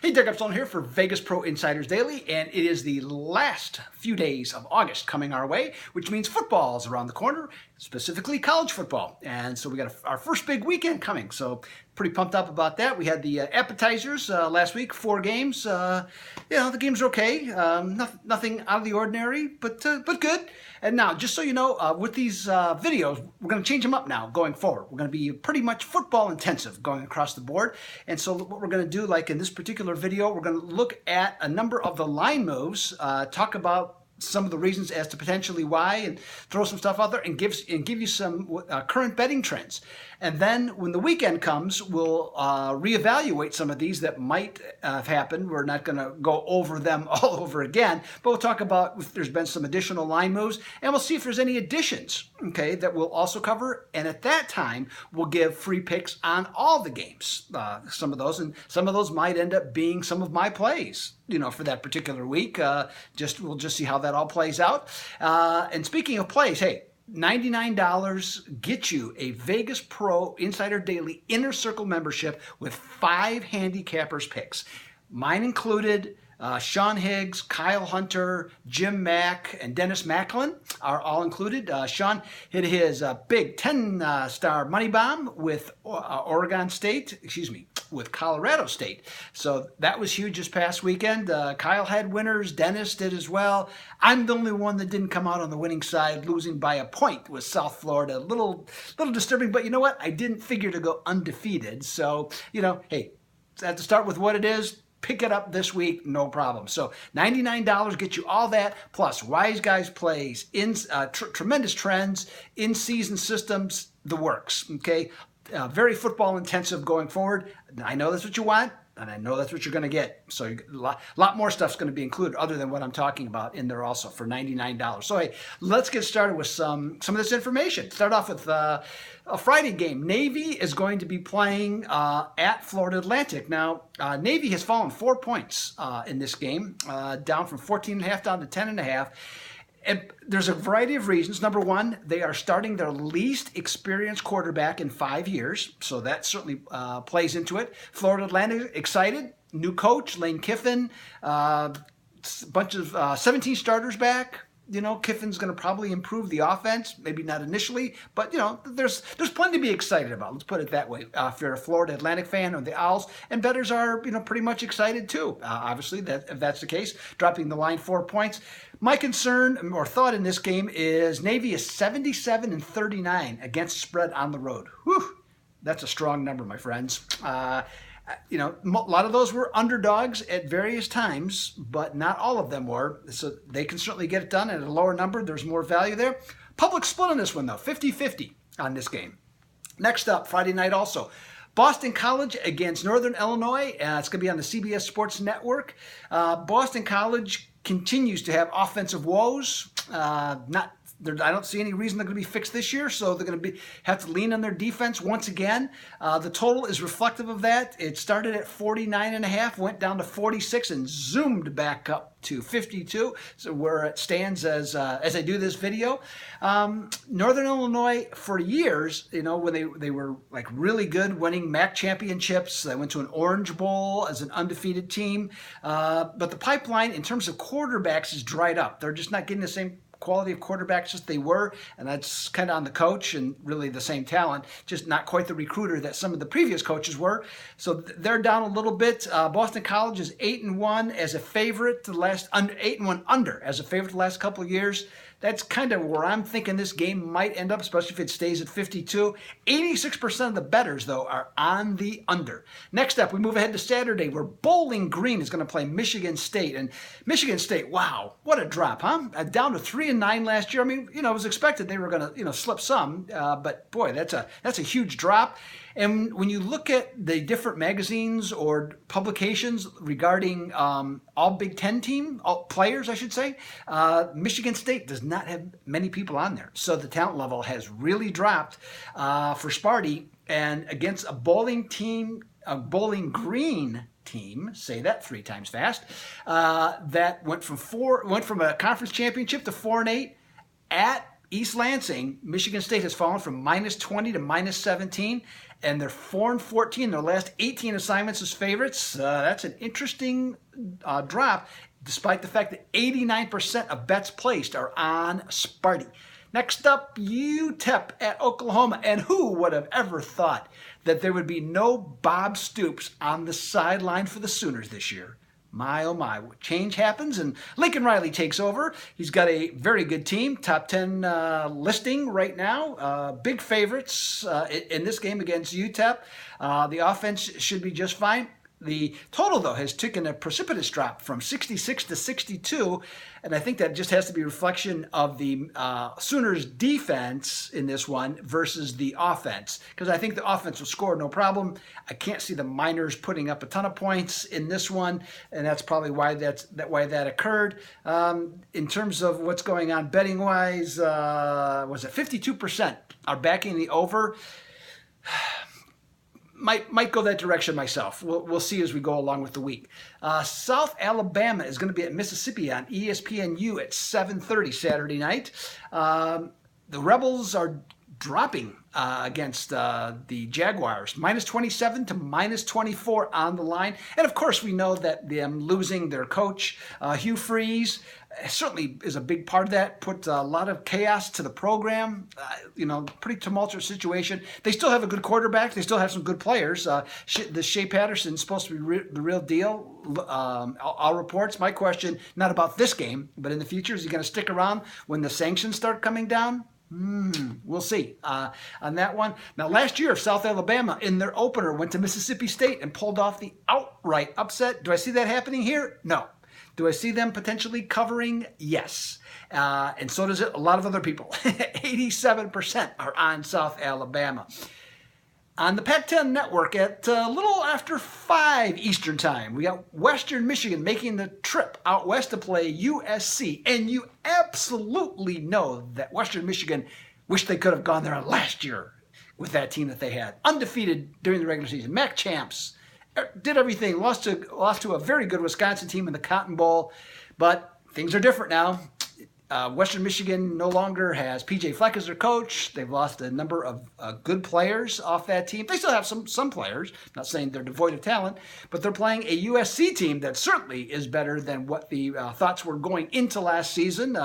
Hey, Doug Upstone here for Vegas Pro Insiders Daily, and it is the last few days of August coming our way, which means football is around the corner, specifically college football. And so we got our first big weekend coming, so pretty pumped up about that. We had the appetizers last week, 4 games. The games are okay, nothing out of the ordinary, but good. And now, just so you know, with these videos, we're going to change them up now going forward. We're going to be pretty much football intensive going across the board. And so what we're going to do, like in this particular video, we're going to look at a number of the line moves, talk about some of the reasons as to potentially why, and throw some stuff out there and give you some current betting trends. And then when the weekend comes, we'll reevaluate some of these that might have happened. We're not going to go over them all over again, but we'll talk about if there's been some additional line moves, and we'll see if there's any additions, okay, that we'll also cover. And at that time, we'll give free picks on all the games, some of those might end up being some of my plays, for that particular week. We'll just see how that all plays out. And speaking of plays, hey, $99 gets you a Vegas Pro Insider Daily Inner Circle membership with 5 handicappers picks. Mine included Sean Higgs, Kyle Hunter, Jim Mack, and Dennis Macklin are all included. Sean hit his big 10-star money bomb with with Colorado State. So that was huge this past weekend. Kyle had winners. Dennis did as well. I'm the only one that didn't come out on the winning side, losing by a point with South Florida. A little disturbing, but you know what? I didn't figure to go undefeated. So, hey, I have to start with what it is. Pick it up this week, no problem. So $99 gets you all that, plus Wise Guys plays, tremendous trends, in-season systems, the works, okay? Very football intensive going forward. I know that's what you want, and I know that's what you're going to get. So a lot more stuff's going to be included other than what I'm talking about in there also for $99. So hey, let's get started with some of this information. Start off with a Friday game. Navy is going to be playing at Florida Atlantic. Now, Navy has fallen 4 points in this game, down from 14.5 down to 10.5. And there's a variety of reasons. Number one, they are starting their least experienced quarterback in 5 years, so that certainly plays into it. Florida Atlantic, excited. New coach, Lane Kiffin, bunch of 17 starters back. Kiffin's going to probably improve the offense, maybe not initially, but, there's plenty to be excited about. Let's put it that way. If you're a Florida Atlantic fan or the Owls, and bettors are, pretty much excited too. Obviously, if that's the case, dropping the line 4 points. My concern or thought in this game is Navy is 77-39 against spread on the road. Whew, that's a strong number, my friends. A lot of those were underdogs at various times, but not all of them were. So they can certainly get it done at a lower number. There's more value there. Public split on this one, though, 50-50 on this game. Next up, Friday night also. Boston College against Northern Illinois. It's going to be on the CBS Sports Network. Boston College continues to have offensive woes. I don't see any reason they're going to be fixed this year, so they're going to have to lean on their defense once again. The total is reflective of that. It started at 49.5, went down to 46, and zoomed back up to 52, so where it stands as I do this video. Northern Illinois, for years, when they were like really good, winning MAC championships, they went to an Orange Bowl as an undefeated team, but the pipeline in terms of quarterbacks is dried up. They're just not getting the same quality of quarterbacks as they were, and that's kind of on the coach and really the same talent, just not quite the recruiter that some of the previous coaches were. So they're down a little bit. Boston College is 8-1 as a favorite. 8-1 under as a favorite the last couple of years. That's kind of where I'm thinking this game might end up, especially if it stays at 52. 86% of the bettors, though, are on the under. Next up, we move ahead to Saturday, where Bowling Green is going to play Michigan State. And Michigan State, wow, what a drop, huh? Down to 3-9 last year. I mean, it was expected they were going to, slip some, but boy, that's a huge drop. And when you look at the different magazines or publications regarding all Big Ten players, I should say, Michigan State does not have many people on there. So the talent level has really dropped for Sparty. And against a Bowling Green team, say that 3 times fast, that went from a conference championship to 4-8 at East Lansing, Michigan State has fallen from -20 to -17, and they're 4-14. Their last 18 assignments as favorites. That's an interesting drop, despite the fact that 89% of bets placed are on Sparty. Next up, UTEP at Oklahoma. And who would have ever thought that there would be no Bob Stoops on the sideline for the Sooners this year? My, oh my, change happens and Lincoln Riley takes over. He's got a very good team, top 10 listing right now. Big favorites in this game against UTEP. The offense should be just fine. The total, though, has taken a precipitous drop from 66 to 62, and I think that just has to be a reflection of the Sooners' defense in this one versus the offense, because I think the offense will score no problem. I can't see the Miners putting up a ton of points in this one, and that's probably why that occurred. In terms of what's going on betting-wise, was it 52% are backing the over? Might go that direction myself. We'll see as we go along with the week. South Alabama is going to be at Mississippi on ESPNU at 7:30 Saturday night. The Rebels are dropping against the Jaguars, -27 to -24 on the line. And of course, we know that them losing their coach, Hugh Freeze, certainly is a big part of that. Put a lot of chaos to the program. Pretty tumultuous situation. They still have a good quarterback. They still have some good players. The Shea Patterson's supposed to be the real deal. All reports. My question, not about this game, but in the future, is he going to stick around when the sanctions start coming down? We'll see on that one. Now, last year, South Alabama, in their opener, went to Mississippi State and pulled off the outright upset. Do I see that happening here? No. Do I see them potentially covering? Yes. And so does a lot of other people. 87% are on South Alabama. On the Pac-10 network at a little after 5 Eastern time, we got Western Michigan making the trip out west to play USC. And you absolutely know that Western Michigan wished they could have gone there last year with that team that they had. Undefeated during the regular season. MAC champs. Did everything. Lost to a very good Wisconsin team in the Cotton Bowl. But things are different now. Western Michigan no longer has P.J. Fleck as their coach. They've lost a number of good players off that team. They still have some players. I'm not saying they're devoid of talent, but they're playing a USC team that certainly is better than what the thoughts were going into last season.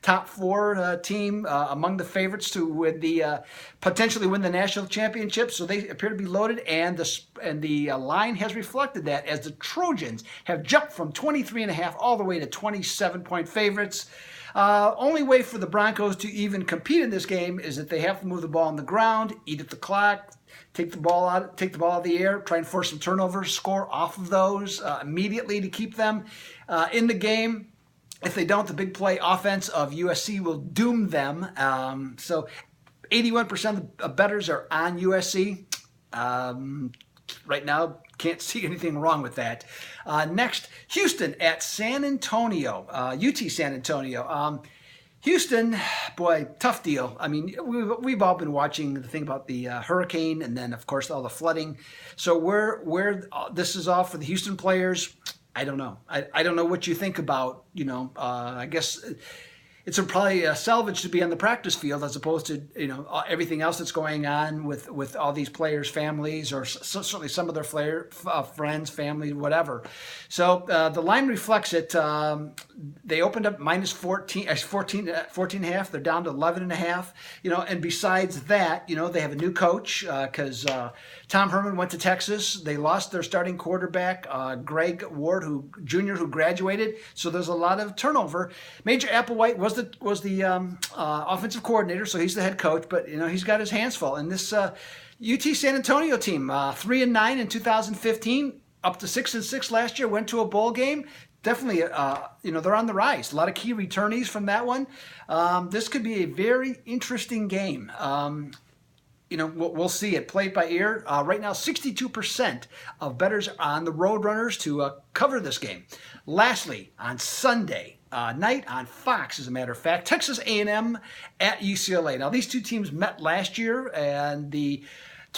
Top 4 team among the favorites to potentially win the national championship. So they appear to be loaded, and the line has reflected that as the Trojans have jumped from 23.5 all the way to 27-point favorites. Only way for the Broncos to even compete in this game is that they have to move the ball on the ground, eat at the clock, take the ball out of the air, try and force some turnovers, score off of those immediately to keep them in the game. If they don't, the big play offense of USC will doom them. So 81% of bettors are on USC. Right now, can't see anything wrong with that. Next, Houston at San Antonio, UT San Antonio. Houston, boy, tough deal. I mean, we've all been watching the thing about the hurricane and then, of course, all the flooding. So where this is all for the Houston players, I don't know. I don't know what you think about, I guess it's probably a salvage to be on the practice field as opposed to everything else that's going on with all these players' families, or certainly some of their friends, family, whatever. So the line reflects it. They opened up -14.5. They're down to 11.5. And besides that, they have a new coach because Tom Herman went to Texas. They lost their starting quarterback, Greg Ward, Jr., who graduated. So there's a lot of turnover. Major Applewhite was the offensive coordinator, so he's the head coach. But he's got his hands full. And this UT San Antonio team, 3-9 in 2015, up to 6-6 last year, went to a bowl game. Definitely, they're on the rise. A lot of key returnees from that one. This could be a very interesting game. We'll see it played by ear. Right now, 62% of bettors are on the Roadrunners to cover this game. Lastly, on Sunday night on Fox, as a matter of fact, Texas A&M at UCLA. Now, these two teams met last year, and the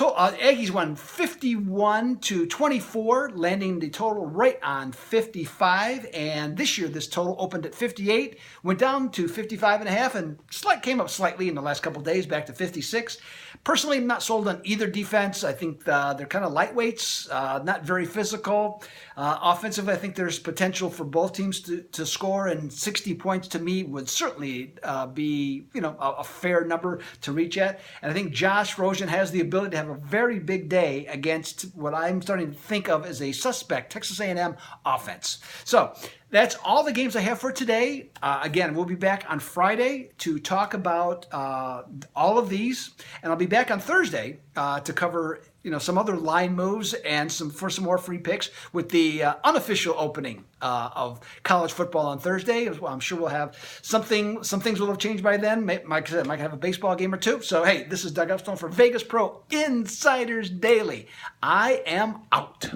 Aggies won 51-24, landing the total right on 55. And this year, this total opened at 58, went down to 55.5, and came up slightly in the last couple of days, back to 56. Personally, I'm not sold on either defense. I think they're kind of lightweights, not very physical. Offensively, I think there's potential for both teams to score, and 60 points to me would certainly be a fair number to reach at. And I think Josh Rosen has the ability to have a very big day against what I'm starting to think of as a suspect Texas A&M offense. So that's all the games I have for today. Again, we'll be back on Friday to talk about all of these, and I'll be back on Thursday to cover some other line moves and some more free picks with the unofficial opening of college football on Thursday. Well, I'm sure we'll have some things will have changed by then. Like I said, might have a baseball game or two. So hey, this is Doug Upstone for Vegas Pro Insiders Daily. I am out.